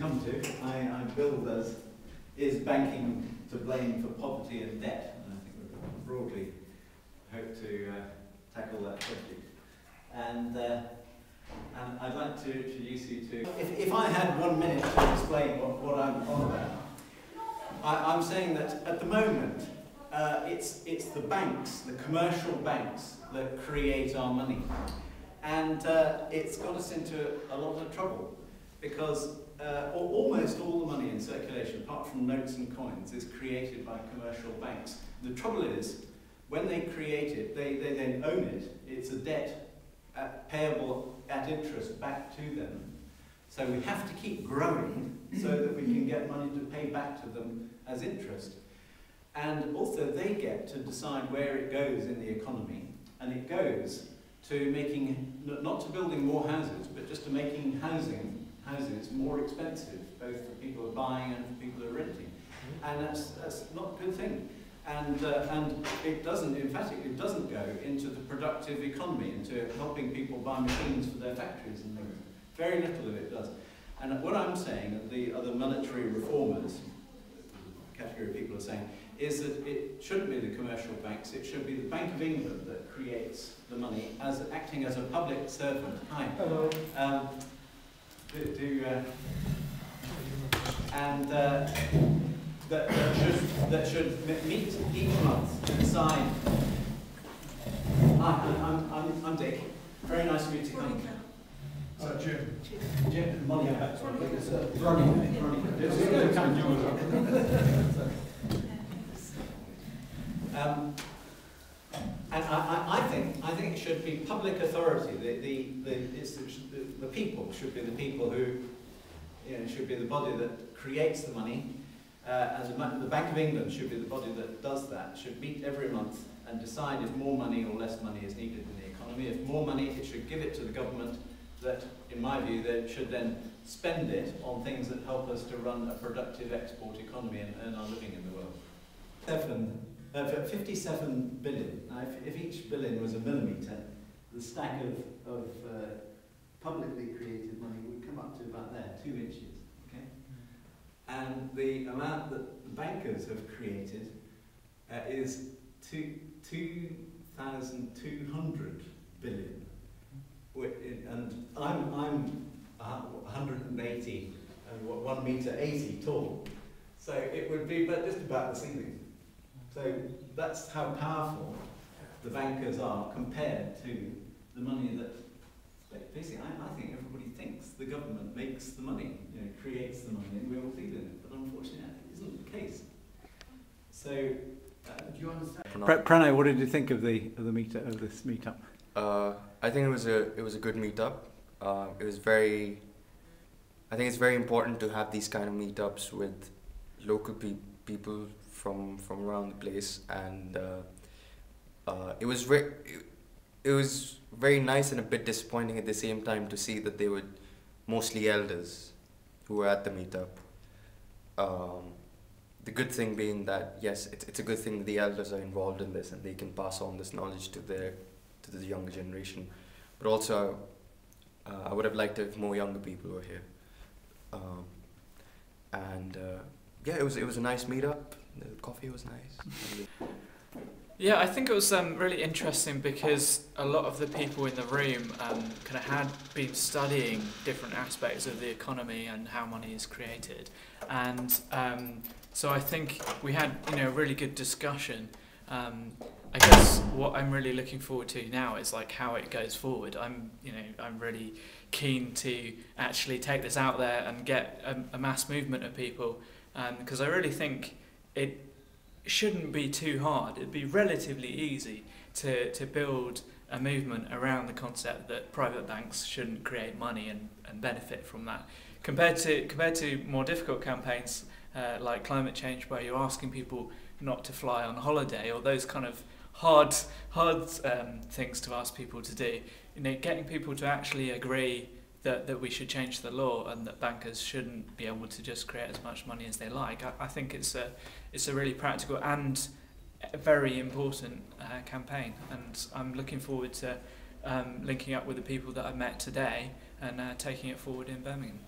come to. I'm billed as, is banking to blame for poverty and debt? And I think we broadly hope to tackle that subject. And I'd like to introduce you to... If I had 1 minute to explain what I'm on about, I'm saying that at the moment, it's the banks, the commercial banks, that create our money. And it's got us into a lot of trouble, because almost all the money in circulation, apart from notes and coins, is created by commercial banks. The trouble is, when they create it, they then own it. It's a debt payable at interest back to them. So we have to keep growing so that we can get money to pay back to them as interest. And also they get to decide where it goes in the economy, and it goes to making, not to building more houses, but just to making houses more expensive, both for people who are buying and for people who are renting. And that's not a good thing. And it doesn't, in fact, it doesn't go into the productive economy, into helping people buy machines for their factories and things. Very little of it does. And what I'm saying, and the other monetary reformers, category of people are saying, is that it shouldn't be the commercial banks, it should be the Bank of England that creates the money, as acting as a public servant. Hi. Hello. That should meet each month and decide. Hi, I'm Dick. Very nice of you to come. Jim. Jim, Monica. And I think it should be public authority. The people should be the people who, should be the body that creates the money. And the Bank of England should be the body that does that, should meet every month and decide if more money or less money is needed in the economy. If more money, it should give it to the government that, in my view, they should then spend it on things that help us to run a productive export economy and earn our living in the world. 57 billion. Now, if each billion was a millimetre, the stack of publicly created money would come up to about there, 2 inches. Okay? And the amount that the bankers have created is 2,200 billion. And I'm 180 and 1 metre 80 tall. So it would be just about the ceiling. So that's how powerful the bankers are compared to the money that, basically, I think everybody thinks the government makes the money, creates the money, and we all feed in it. But unfortunately, that isn't the case. So, do you understand? Pranay, what did you think of this meetup? I think it was a good meetup. I think it's very important to have these kind of meetups with local people from around the place, and it was very nice and a bit disappointing at the same time to see that they were mostly elders who were at the meetup. The good thing being that, yes, it's a good thing that the elders are involved in this and they can pass on this knowledge to the younger generation. But also, I would have liked if more younger people were here. Yeah, it was a nice meetup. The coffee was nice. Yeah, I think it was really interesting because a lot of the people in the room kind of had been studying different aspects of the economy and how money is created, and so I think we had a really good discussion. I guess what I'm really looking forward to now is like how it goes forward. I'm really keen to actually take this out there and get a mass movement of people, because I really think it shouldn't be too hard. It'd be relatively easy to build a movement around the concept that private banks shouldn't create money and benefit from that. Compared to more difficult campaigns like climate change, where you're asking people not to fly on holiday, or those kind of hard things to ask people to do. Getting people to actually agree that we should change the law and that bankers shouldn't be able to just create as much money as they like. I think it's a really practical and a very important campaign, and I'm looking forward to linking up with the people that I've met today and taking it forward in Birmingham.